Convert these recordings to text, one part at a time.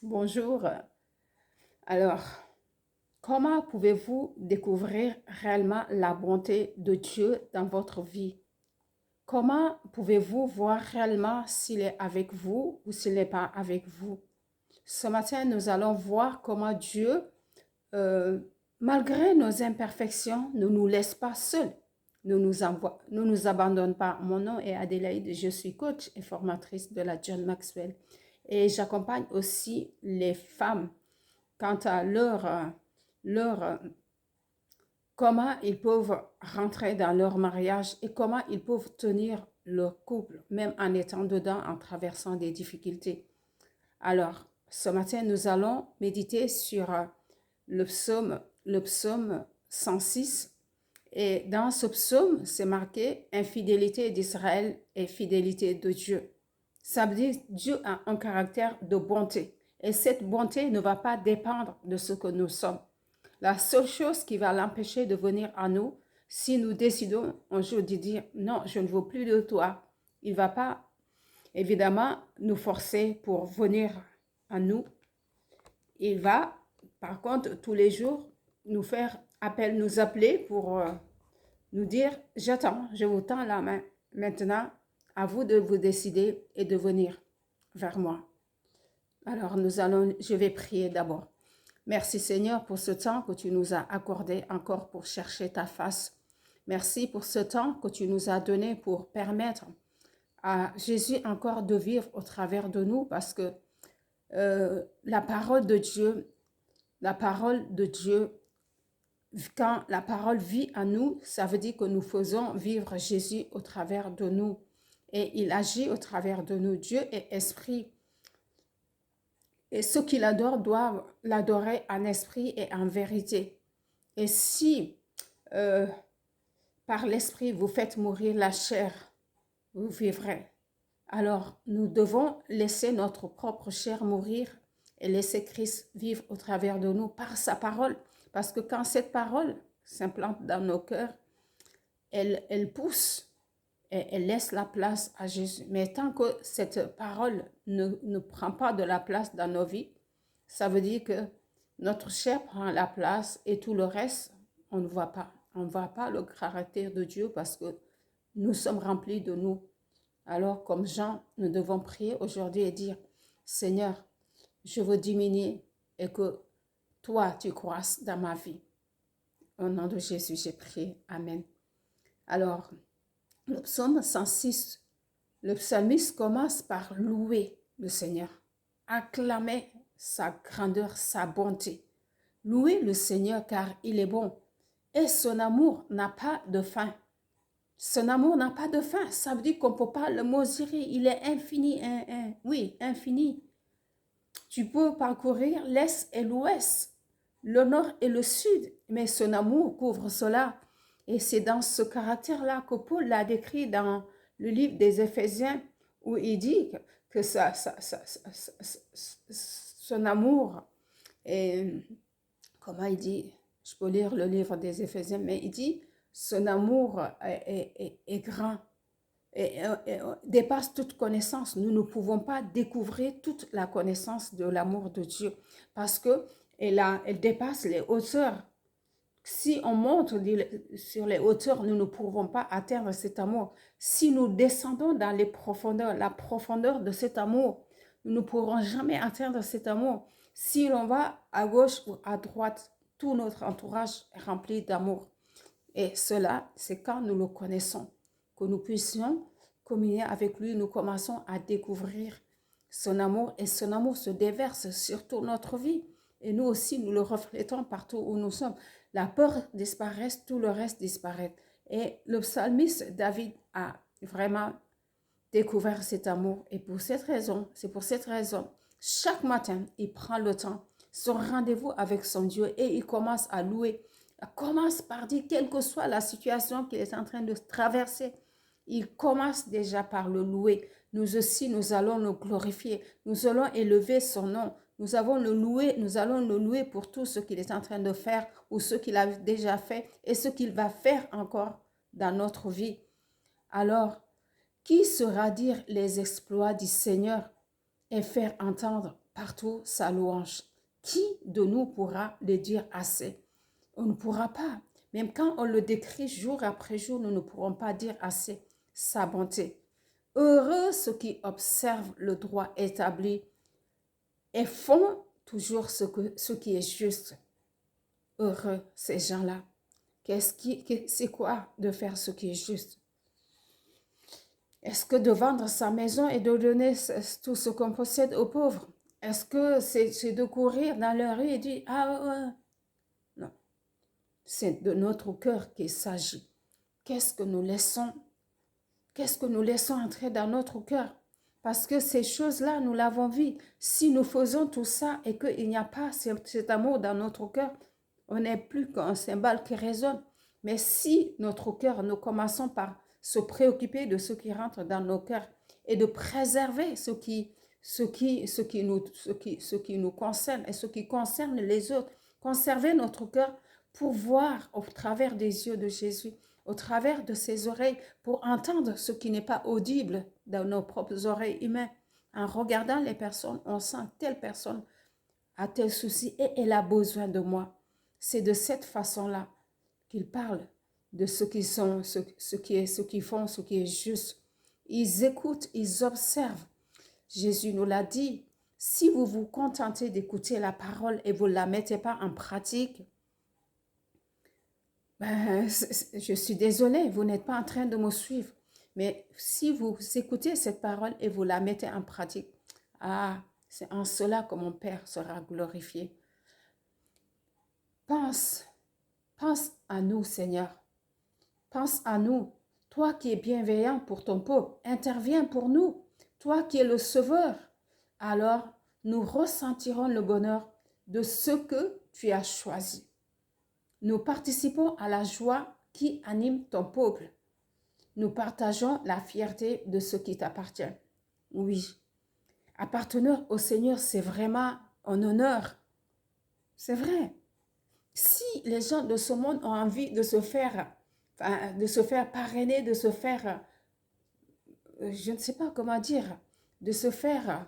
Bonjour. Alors, comment pouvez-vous découvrir réellement la bonté de Dieu dans votre vie? Comment pouvez-vous voir réellement s'il est avec vous ou s'il n'est pas avec vous? Ce matin, nous allons voir comment Dieu, euh, malgré nos imperfections, ne nous laisse pas seuls, ne nous abandonne pas. Mon nom est Adélaïde, je suis coach et formatrice de la John Maxwell. Et j'accompagne aussi les femmes quant à leur comment ils peuvent rentrer dans leur mariage et comment ils peuvent tenir leur couple, même en étant dedans, en traversant des difficultés. Alors, ce matin, nous allons méditer sur le psaume 106. Et dans ce psaume, c'est marqué infidélité d'Israël et fidélité de Dieu. Ça veut dire Dieu a un caractère de bonté. Et cette bonté ne va pas dépendre de ce que nous sommes. La seule chose qui va l'empêcher de venir à nous, si nous décidons un jour de dire non, je ne veux plus de toi, il ne va pas évidemment nous forcer pour venir à nous. Il va, par contre, tous les jours nous faire appel, nous appeler pour nous dire j'attends, je vous tends la main. Maintenant, à vous de vous décider et de venir vers moi. Alors, je vais prier d'abord. Merci Seigneur pour ce temps que tu nous as accordé encore pour chercher ta face. Merci pour ce temps que tu nous as donné pour permettre à Jésus encore de vivre au travers de nous parce que la parole de Dieu, quand la parole vit en nous, ça veut dire que nous faisons vivre Jésus au travers de nous et il agit au travers de nous. Dieu est esprit. Et ceux qui l'adorent doivent l'adorer en esprit et en vérité. Et si par l'esprit vous faites mourir la chair, vous vivrez. Alors nous devons laisser notre propre chair mourir et laisser Christ vivre au travers de nous par sa parole. Parce que quand cette parole s'implante dans nos cœurs, elle pousse et elle laisse la place à Jésus. Mais tant que cette parole ne prend pas de la place dans nos vies, ça veut dire que notre chair prend la place et tout le reste, on ne voit pas. On ne voit pas le caractère de Dieu parce que nous sommes remplis de nous. Alors, comme Jean, nous devons prier aujourd'hui et dire, Seigneur, je veux diminuer et que toi, tu croisses dans ma vie. Au nom de Jésus, j'ai prié. Amen. Alors, le psaume 106, le psalmiste commence par louer le Seigneur, acclamer sa grandeur, sa bonté. Louer le Seigneur car il est bon et son amour n'a pas de fin. Son amour n'a pas de fin, ça veut dire qu'on ne peut pas le mesurer, il est infini, oui, infini. Tu peux parcourir l'est et l'ouest, le nord et le sud, mais son amour couvre cela. Et c'est dans ce caractère-là que Paul l'a décrit dans le livre des Éphésiens, où il dit que son amour est, comment il dit, je peux lire le livre des Éphésiens, mais il dit, son amour est grand et dépasse toute connaissance. Nous ne pouvons pas découvrir toute la connaissance de l'amour de Dieu parce qu'elle dépasse les hauteurs. Si on monte sur les hauteurs, nous ne pouvons pas atteindre cet amour. Si nous descendons dans les profondeurs, la profondeur de cet amour, nous ne pourrons jamais atteindre cet amour. Si l'on va à gauche ou à droite, tout notre entourage est rempli d'amour. Et cela, c'est quand nous le connaissons, que nous puissions communier avec lui, nous commençons à découvrir son amour et son amour se déverse sur toute notre vie. Et nous aussi, nous le reflétons partout où nous sommes. La peur disparaît, tout le reste disparaît. Et le psalmiste David a vraiment découvert cet amour. Et c'est pour cette raison, chaque matin, il prend le temps, son rendez-vous avec son Dieu et il commence à louer. Il commence par dire, quelle que soit la situation qu'il est en train de traverser, il commence déjà par le louer. Nous aussi, nous allons le glorifier. Nous allons élever son nom. Nous allons le louer pour tout ce qu'il est en train de faire ou ce qu'il a déjà fait et ce qu'il va faire encore dans notre vie. Alors, qui saura dire les exploits du Seigneur et faire entendre partout sa louange. Qui de nous pourra le dire assez? On ne pourra pas. Même quand on le décrit jour après jour, nous ne pourrons pas dire assez sa bonté. Heureux ceux qui observent le droit établi et font toujours ce qui est juste. Heureux ces gens-là. C'est quoi de faire ce qui est juste? Est-ce que de vendre sa maison et de donner tout ce qu'on possède aux pauvres? Est-ce que c'est de courir dans la rue et dire « Ah ouais. » Non, c'est de notre cœur qu'il s'agit. Qu'est-ce que nous laissons entrer dans notre cœur? Parce que ces choses-là, nous l'avons vu. Si nous faisons tout ça et qu'il n'y a pas cet amour dans notre cœur, on n'est plus qu'un cymbale qui résonne. Mais si notre cœur, nous commençons par se préoccuper de ce qui rentre dans nos cœurs et de préserver ce qui nous concerne et ce qui concerne les autres, conserver notre cœur pour voir au travers des yeux de Jésus, au travers de ses oreilles, pour entendre ce qui n'est pas audible dans nos propres oreilles humaines. En regardant les personnes, on sent telle personne a tel souci et elle a besoin de moi. C'est de cette façon-là qu'ils parlent de ce qu'ils sont, ce qu'ils font, ce qui est juste. Ils écoutent, ils observent. Jésus nous l'a dit, si vous vous contentez d'écouter la parole et vous ne la mettez pas en pratique, je suis désolée, vous n'êtes pas en train de me suivre. Mais si vous écoutez cette parole et vous la mettez en pratique, c'est en cela que mon Père sera glorifié. Pense à nous, Seigneur. Pense à nous. Toi qui es bienveillant pour ton peuple, interviens pour nous. Toi qui es le sauveur. Alors, nous ressentirons le bonheur de ce que tu as choisi. Nous participons à la joie qui anime ton peuple. Nous partageons la fierté de ce qui t'appartient. Oui, appartenir au Seigneur, c'est vraiment un honneur. C'est vrai. Si les gens de ce monde ont envie de se faire parrainer, de se faire, je ne sais pas comment dire, de se faire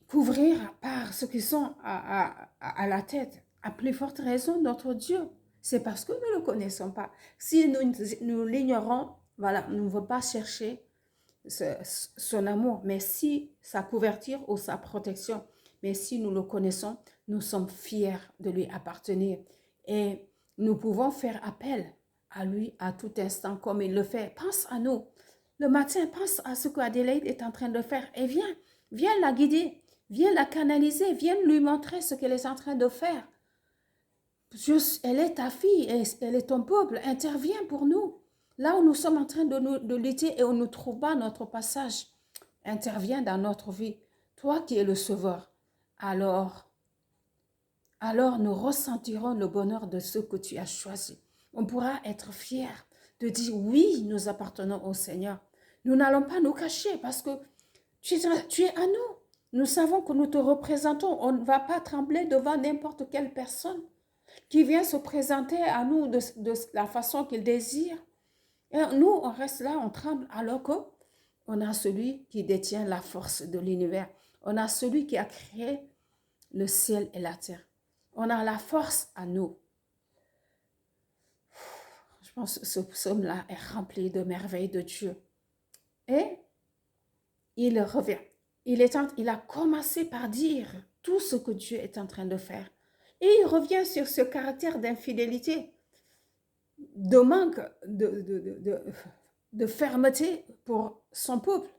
couvrir par ceux qui sont à la tête, à plus forte raison notre Dieu, c'est parce que nous ne le connaissons pas. Si nous l'ignorons, voilà, nous ne voulons pas chercher son amour, mais si sa couverture ou sa protection, mais si nous le connaissons, nous sommes fiers de lui appartenir et nous pouvons faire appel à lui à tout instant comme il le fait. Pense à nous. Le matin, pense à ce qu'Adélaïde est en train de faire et viens la guider, viens la canaliser, viens lui montrer ce qu'elle est en train de faire. Elle est ta fille, elle est ton peuple, interviens pour nous. Là où nous sommes en train de lutter et on ne trouve pas notre passage, interviens dans notre vie. Toi qui es le sauveur, alors nous ressentirons le bonheur de ce que tu as choisi. On pourra être fiers de dire oui, nous appartenons au Seigneur. Nous n'allons pas nous cacher parce que tu es à nous. Nous savons que nous te représentons. On ne va pas trembler devant n'importe quelle personne qui vient se présenter à nous de la façon qu'il désire. Et nous, on reste là, on tremble, alors qu'on a celui qui détient la force de l'univers. On a celui qui a créé le ciel et la terre. On a la force à nous. Je pense que ce psaume-là est rempli de merveilles de Dieu. Et il revient. Il a commencé par dire tout ce que Dieu est en train de faire. Et il revient sur ce caractère d'infidélité, de manque de fermeté pour son peuple.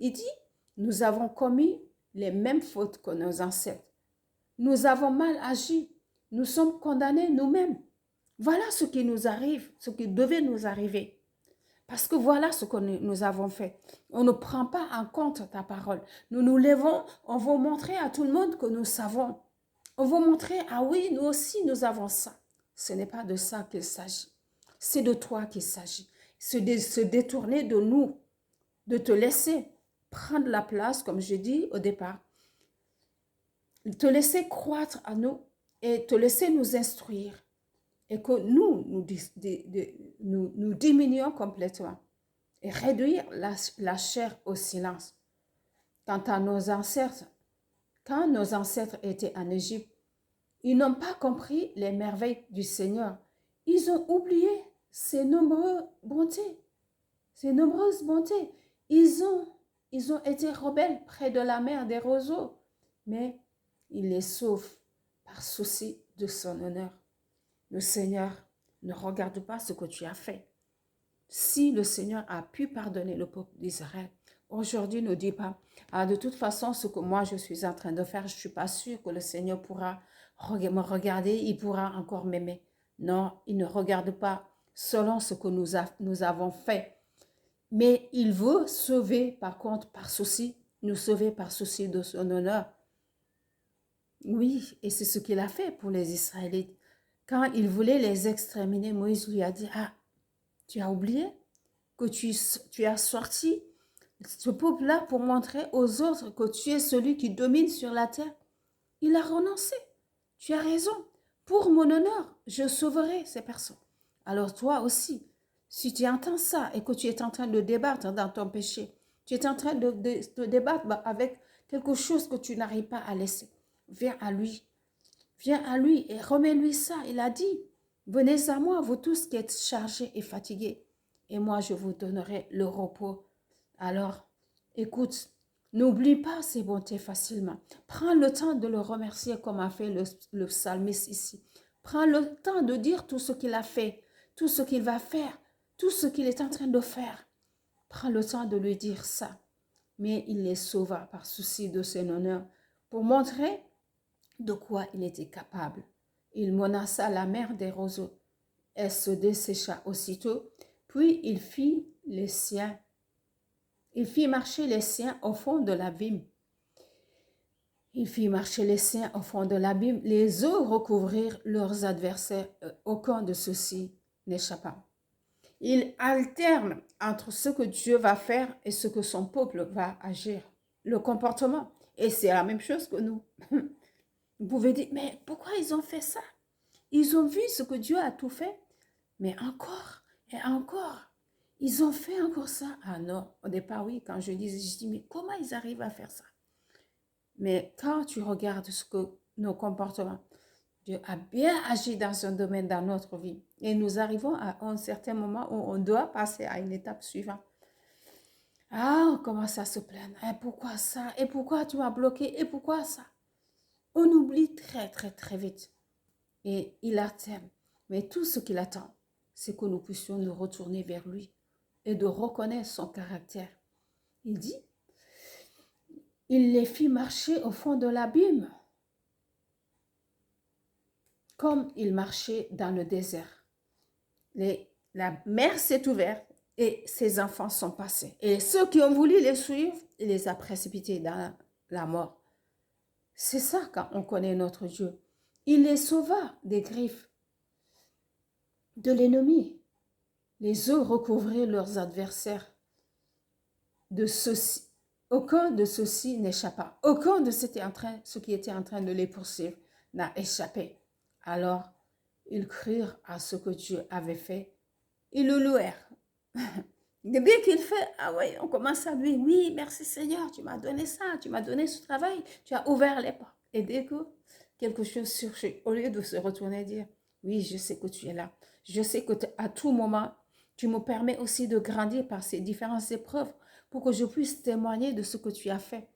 Il dit, nous avons commis les mêmes fautes que nos ancêtres. Nous avons mal agi. Nous sommes condamnés nous-mêmes. Voilà ce qui nous arrive, ce qui devait nous arriver. Parce que voilà ce que nous avons fait. On ne prend pas en compte ta parole. Nous nous levons, on veut montrer à tout le monde que nous savons. On veut montrer, ah oui, nous aussi, nous avons ça. Ce n'est pas de ça qu'il s'agit. C'est de toi qu'il s'agit. C'est de se détourner de nous, de te laisser prendre la place, comme je dis au départ, te laisser croître à nous et te laisser nous instruire et que nous diminuons complètement et réduire la chair au silence. Quant à nos ancêtres, Quand nos ancêtres étaient en Égypte, ils n'ont pas compris les merveilles du Seigneur. Ils ont oublié ses nombreuses bontés. Ses nombreuses bontés. Ils ont été rebelles près de la mer des roseaux. Mais il les sauve par souci de son honneur. Le Seigneur ne regarde pas ce que tu as fait. Si le Seigneur a pu pardonner le peuple d'Israël, aujourd'hui ne dis pas, ah, de toute façon, ce que moi je suis en train de faire, je ne suis pas sûre que le Seigneur pourra me regarder, il pourra encore m'aimer. Non, il ne regarde pas selon ce que nous avons fait. Mais il veut sauver, par contre, par souci, nous sauver par souci de son honneur. Oui, et c'est ce qu'il a fait pour les Israélites. Quand il voulait les exterminer, Moïse lui a dit, ah, tu as oublié que tu as sorti ce peuple-là pour montrer aux autres que tu es celui qui domine sur la terre. Il a renoncé. Tu as raison. Pour mon honneur, je sauverai ces personnes. Alors toi aussi, si tu entends ça et que tu es en train de débattre dans ton péché, tu es en train de débattre avec quelque chose que tu n'arrives pas à laisser, viens à lui. Viens à lui et remets-lui ça. Il a dit, venez à moi, vous tous qui êtes chargés et fatigués, et moi je vous donnerai le repos. Alors, écoute, n'oublie pas ses bontés facilement. Prends le temps de le remercier comme a fait le psalmiste ici. Prends le temps de dire tout ce qu'il a fait, tout ce qu'il va faire, tout ce qu'il est en train de faire. Prends le temps de lui dire ça. Mais il les sauva par souci de son honneur pour montrer de quoi il était capable. Il menaça la mer des roseaux. Elle se dessécha aussitôt, puis il fit les siens. Il fit marcher les siens au fond de l'abîme. Il fit marcher les siens au fond de l'abîme. Les eaux recouvrirent leurs adversaires. Aucun de ceux-ci n'échappa. Il alterne entre ce que Dieu va faire et ce que son peuple va agir. Le comportement. Et c'est la même chose que nous. Vous pouvez dire, mais pourquoi ils ont fait ça? Ils ont vu ce que Dieu a tout fait, mais encore et encore. Ils ont fait encore ça. Ah non, au départ, oui, quand je dis, mais comment ils arrivent à faire ça? Mais quand tu regardes ce que nos comportements, Dieu a bien agi dans un domaine dans notre vie. Et nous arrivons à un certain moment où on doit passer à une étape suivante. Ah, on commence à se plaindre. Et pourquoi ça? Et pourquoi tu m'as bloqué? Et pourquoi ça? On oublie très, très, très vite. Et il attend. Mais tout ce qu'il attend, c'est que nous puissions nous retourner vers lui et de reconnaître son caractère. Il dit, il les fit marcher au fond de l'abîme, comme il marchait dans le désert. La mer s'est ouverte et ses enfants sont passés. Et ceux qui ont voulu les suivre, il les a précipités dans la mort. C'est ça quand on connaît notre Dieu. Il les sauva des griffes de l'ennemi. Les eaux recouvraient leurs adversaires. De ceux-ci, aucun de ceux-ci n'échappa. Aucun de ceux qui étaient en train de les poursuivre n'a échappé. Alors, ils crurent à ce que Dieu avait fait. Ils le louèrent. Dès qu'il fait, ah oui, on commence à lui, oui, merci Seigneur, tu m'as donné ça, tu m'as donné ce travail, tu as ouvert les portes. Et dès que quelque chose surgit, au lieu de se retourner et dire, oui, je sais que tu es là. Je sais que à tout moment, tu me permets aussi de grandir par ces différentes épreuves pour que je puisse témoigner de ce que tu as fait.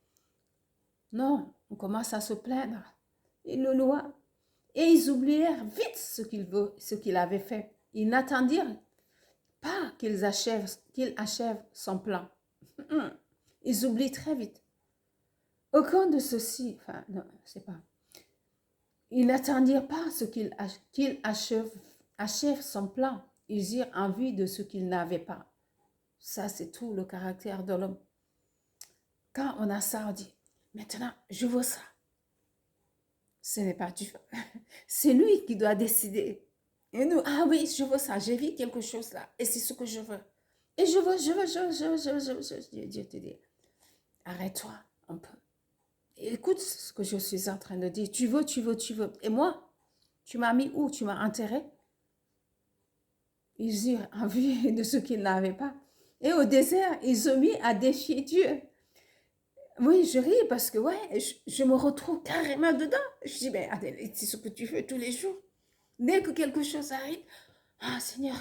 Non, on commence à se plaindre. Ils le louent. Et ils oublièrent vite ce qu'il avait fait. Ils n'attendirent pas qu'il achève son plan. Ils oublient très vite. Aucun de ceux-ci, enfin, non, c'est pas. Ils n'attendirent pas qu'il achève son plan. Ils irent en vue de ce qu'ils n'avaient pas. Ça, c'est tout le caractère de l'homme. Quand on a ça, on dit, maintenant, je veux ça. Ce n'est pas Dieu. C'est lui qui doit décider. Et nous, ah oui, je veux ça, j'ai vu quelque chose là, et c'est ce que je veux. Et je veux. Dieu te dit, arrête-toi un peu. Écoute ce que je suis en train de dire. Tu veux. Et moi, tu m'as mis où? Tu m'as enterré? Ils eurent envie de ce qu'ils n'avaient pas. Et au désert, ils ont mis à défier Dieu. Oui, je ris parce que ouais, je me retrouve carrément dedans. Je dis, mais Adèle, c'est ce que tu fais tous les jours. Dès que quelque chose arrive, ah Seigneur,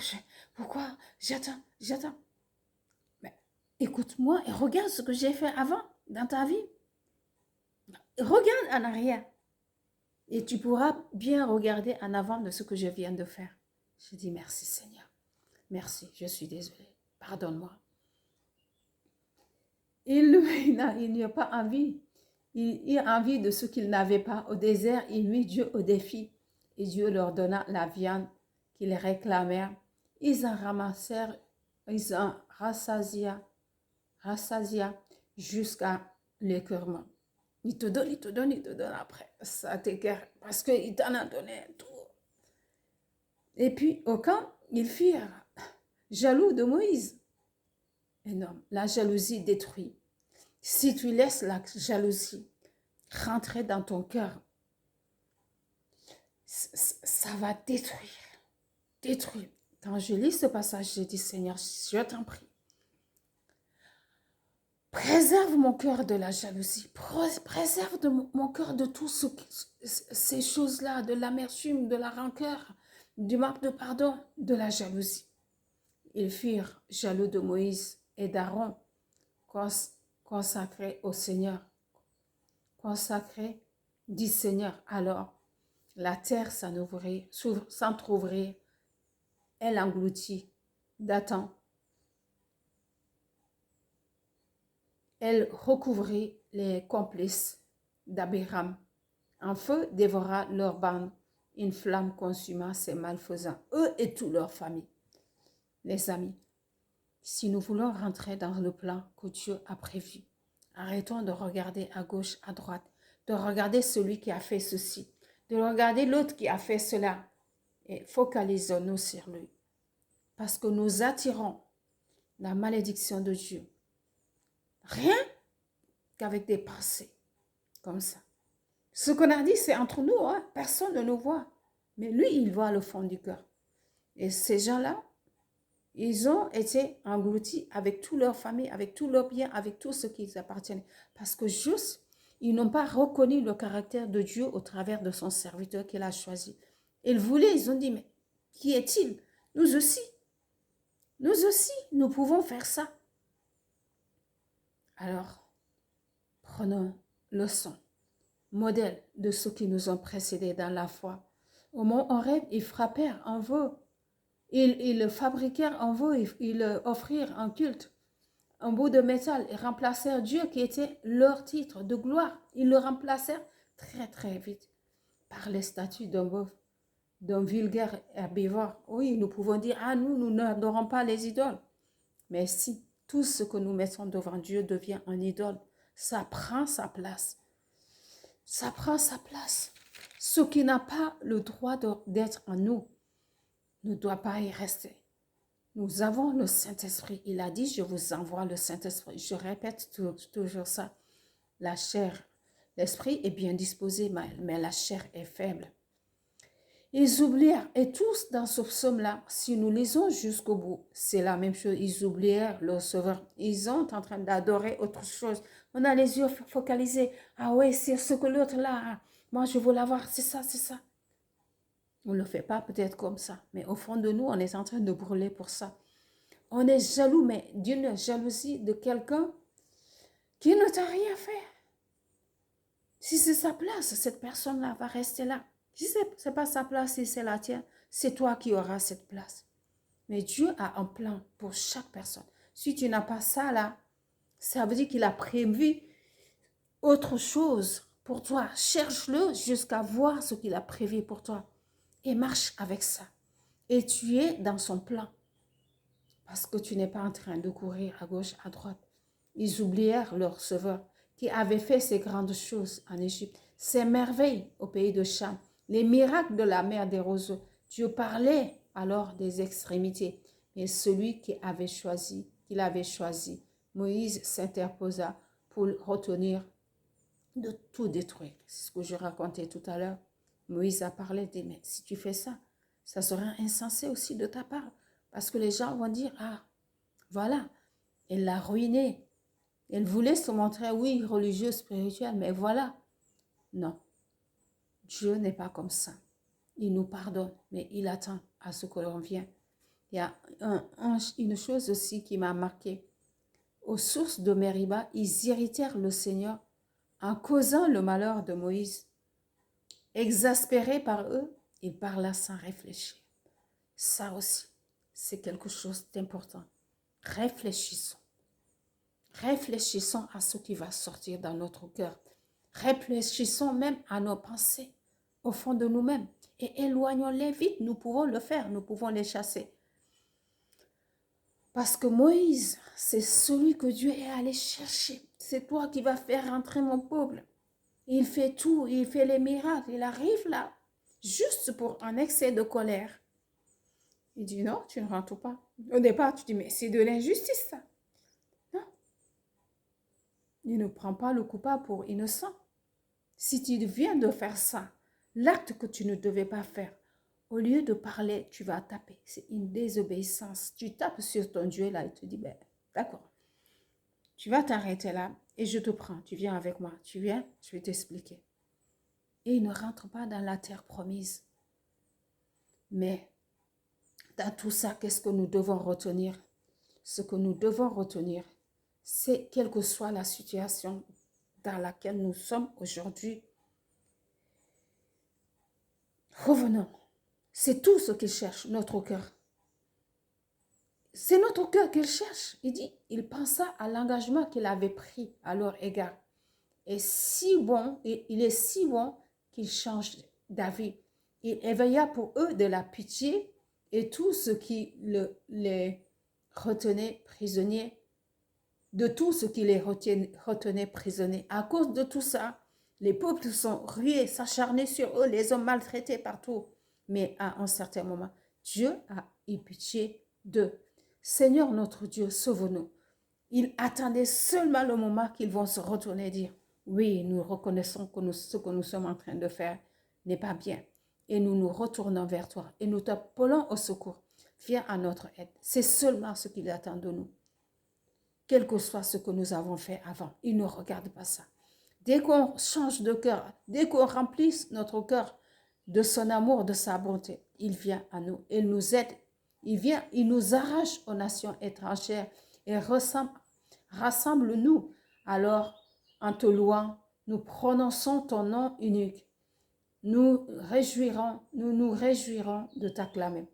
pourquoi? J'attends. Mais écoute-moi et regarde ce que j'ai fait avant dans ta vie. Regarde en arrière et tu pourras bien regarder en avant de ce que je viens de faire. Je dis merci Seigneur. Merci, je suis désolée. Pardonne-moi. Il n'y a pas envie. Il a envie de ce qu'il n'avait pas. Au désert, il mit Dieu au défi. Et Dieu leur donna la viande qu'ils réclamèrent. Ils en ramassèrent, ils en rassasia jusqu'à l'écœurement. Il te donne après. Ça t'écœure parce qu'il t'en a donné tout. Et puis, au camp, ils firent jaloux de Moïse. Énorme. La jalousie détruit. Si tu laisses la jalousie rentrer dans ton cœur, ça va détruire. Détruire. Quand je lis ce passage, je dis, Seigneur, je t'en prie, préserve mon cœur de la jalousie. Préserve mon cœur de tout ces choses-là, de l'amertume, de la rancœur, du manque de pardon, de la jalousie. Ils furent jaloux de Moïse et d'Aaron, consacrés au Seigneur. Consacrés, dit Seigneur. Alors, la terre s'entrouvrit, elle engloutit Dathan. Elle recouvrit les complices d'Abiram. Un feu dévora leur bande. Une flamme consuma ces malfaisants, eux et toute leur famille. Les amis, si nous voulons rentrer dans le plan que Dieu a prévu, arrêtons de regarder à gauche, à droite, de regarder celui qui a fait ceci, de regarder l'autre qui a fait cela, et focalisons-nous sur lui. Parce que nous attirons la malédiction de Dieu. Rien qu'avec des pensées comme ça. Ce qu'on a dit, c'est entre nous, hein? Personne ne nous voit. Mais lui, il voit le fond du cœur. Et ces gens-là, ils ont été engloutis avec toute leur famille, avec tous leurs biens, avec tout ce qui appartient. Parce que juste, ils n'ont pas reconnu le caractère de Dieu au travers de son serviteur qu'il a choisi. Ils voulaient, ils ont dit, mais qui est-il? Nous aussi, nous pouvons faire ça. Alors, prenons leçon, modèle de ceux qui nous ont précédés dans la foi. Au mont Horeb, ils frappèrent en veau. Ils fabriquèrent en veau, ils offrirent un culte, un bout de métal, et remplacèrent Dieu qui était leur titre de gloire. Ils le remplacèrent très très vite par les statues d'un vulgaire herbivore. Oui, nous pouvons dire, ah nous n'adorons pas les idoles. Mais si tout ce que nous mettons devant Dieu devient un idole, ça prend sa place. Ça prend sa place. Ce qui n'a pas le droit d'être en nous ne doit pas y rester. Nous avons le Saint-Esprit. Il a dit, je vous envoie le Saint-Esprit. Je répète toujours ça. La chair, l'esprit est bien disposé, mais la chair est faible. Ils oublièrent, et tous dans ce psaume-là, si nous lisons jusqu'au bout, c'est la même chose. Ils oublièrent leur Sauveur. Ils sont en train d'adorer autre chose. On a les yeux focalisés. Ah ouais, c'est ce que l'autre là, moi je veux l'avoir, c'est ça, c'est ça. On ne le fait pas peut-être comme ça, mais au fond de nous, on est en train de brûler pour ça. On est jaloux, mais d'une jalousie de quelqu'un qui ne t'a rien fait. Si c'est sa place, cette personne-là va rester là. Si ce n'est pas sa place, si c'est la tienne, c'est toi qui auras cette place. Mais Dieu a un plan pour chaque personne. Si tu n'as pas ça là, ça veut dire qu'il a prévu autre chose pour toi. Cherche-le jusqu'à voir ce qu'il a prévu pour toi. Et marche avec ça. Et tu es dans son plan. Parce que tu n'es pas en train de courir à gauche, à droite. Ils oublièrent leur Sauveur qui avait fait ces grandes choses en Égypte, ces merveilles au pays de Cham, les miracles de la mer des roseaux. Dieu parlait alors des extrémités. Et celui qu'il avait choisi, Moïse s'interposa pour retenir de tout détruire. C'est ce que je racontais tout à l'heure. Moïse a parlé, dit, mais si tu fais ça, ça sera insensé aussi de ta part. Parce que les gens vont dire, ah, voilà, elle l'a ruiné. Elle voulait se montrer, oui, religieuse, spirituelle, mais voilà. Non, Dieu n'est pas comme ça. Il nous pardonne, mais il attend à ce que l'on vienne. Il y a une chose aussi qui m'a marqué. Aux sources de Mériba, ils irritèrent le Seigneur en causant le malheur de Moïse. Exaspéré par eux, il parla sans réfléchir. Ça aussi, c'est quelque chose d'important. Réfléchissons. Réfléchissons à ce qui va sortir dans notre cœur. Réfléchissons même à nos pensées au fond de nous-mêmes et éloignons-les vite. Nous pouvons le faire, nous pouvons les chasser. Parce que Moïse, c'est celui que Dieu est allé chercher. C'est toi qui vas faire rentrer mon peuple. Il fait tout, il fait les miracles. Il arrive là, juste pour un excès de colère. Il dit non, tu ne rentres pas. Au départ, tu dis, mais c'est de l'injustice ça. Non. Il ne prend pas le coupable pour innocent. Si tu viens de faire ça, l'acte que tu ne devais pas faire, au lieu de parler, tu vas taper. C'est une désobéissance. Tu tapes sur ton Dieu là et tu dis, ben, d'accord, tu vas t'arrêter là et je te prends. Tu viens avec moi. Tu viens, je vais t'expliquer. Et il ne rentre pas dans la terre promise. Mais dans tout ça, qu'est-ce que nous devons retenir? Ce que nous devons retenir, c'est quelle que soit la situation dans laquelle nous sommes aujourd'hui, revenons. C'est tout ce qu'il cherche, notre cœur. C'est notre cœur qu'il cherche. Il dit, il pensa à l'engagement qu'il avait pris à leur égard. Et si bon, il est si bon qu'il change d'avis. Il éveilla pour eux de la pitié et tout ce qui les retenait prisonniers, de tout ce qui les retenait prisonniers. À cause de tout ça, les peuples sont rués, s'acharnés sur eux, les ont maltraités partout. Mais à un certain moment, Dieu a eu pitié d'eux. Seigneur notre Dieu, sauve-nous. Il attendait seulement le moment qu'ils vont se retourner et dire, oui, nous reconnaissons que ce que nous sommes en train de faire n'est pas bien. Et nous nous retournons vers toi et nous t'appelons au secours. Viens à notre aide. C'est seulement ce qu'il attend de nous. Quel que soit ce que nous avons fait avant, il ne regarde pas ça. Dès qu'on change de cœur, dès qu'on remplisse notre cœur de son amour, de sa bonté, il vient à nous, il nous aide, il vient, il nous arrache aux nations étrangères et rassemble-nous. Alors, en te louant, nous prononçons ton nom unique. Nous nous réjouirons de t'acclamer.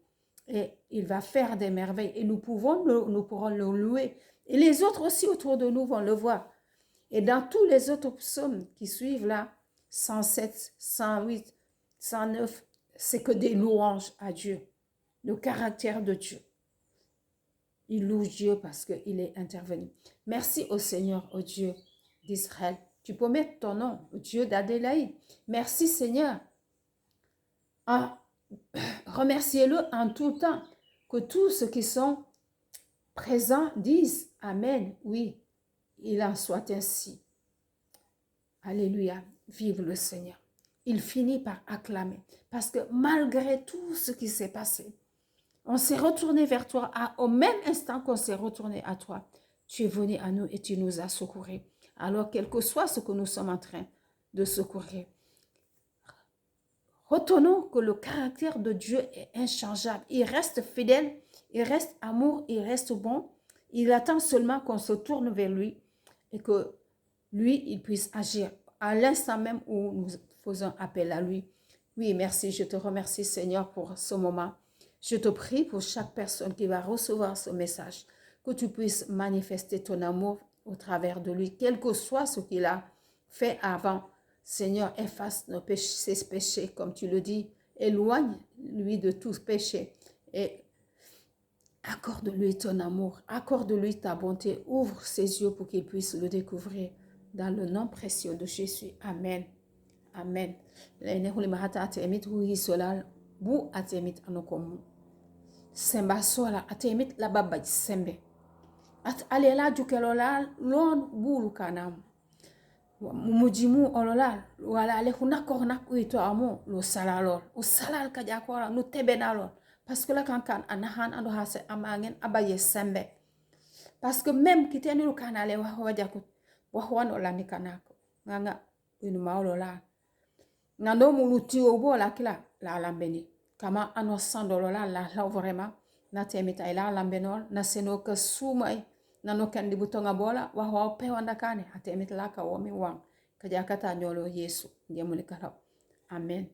Et il va faire des merveilles et nous pourrons le louer. Et les autres aussi autour de nous vont le voir. Et dans tous les autres psaumes qui suivent là, 107, 108, 109, c'est que des louanges à Dieu, le caractère de Dieu. Il loue Dieu parce qu'il est intervenu. Merci au Seigneur, au Dieu d'Israël. Tu peux mettre ton nom, Dieu d'Adélaïde. Merci Seigneur. Remerciez-le en tout temps. Que tous ceux qui sont présents disent Amen. Oui, il en soit ainsi. Alléluia. Vive le Seigneur. Il finit par acclamer. Parce que malgré tout ce qui s'est passé, on s'est retourné vers toi. Au même instant qu'on s'est retourné à toi, tu es venu à nous et tu nous as secourus. Alors, quel que soit ce que nous sommes en train de secourir, retenons que le caractère de Dieu est inchangeable. Il reste fidèle, il reste amour, il reste bon. Il attend seulement qu'on se tourne vers lui et que lui, il puisse agir à l'instant même où nous faisons appel à lui. Oui, merci. Je te remercie, Seigneur, pour ce moment. Je te prie pour chaque personne qui va recevoir ce message, que tu puisses manifester ton amour au travers de lui, quel que soit ce qu'il a fait avant. Seigneur, efface ses péchés, comme tu le dis. Éloigne-lui de tout péché et accorde-lui ton amour, accorde-lui ta bonté. Ouvre ses yeux pour qu'il puisse le découvrir. Dans le nom précieux de Jésus. Amen. Amen. Bu atemit anokomu. Semba sola atemit la baba sembe. At alela jukelola lon bulu kanam. Mujimu olola wala ale hunako nak uito amo lo salalol. O salal kajakora no tebenalol. Parce que la kankan anahan ando hase amangen abaye sembe. Parce que même kiteni lu kanale wa wajakut wa wano la ni kanako nganga inu maulo la ngando muluti obo la kila la lambeni kama ano sandolo la vraiment na temita ila lambenol na seno ka sumai na no kandi butonga bola wa pe wanda kane atemit la ka womi wang kajakata nyolo Yesu ngemuli kala amen.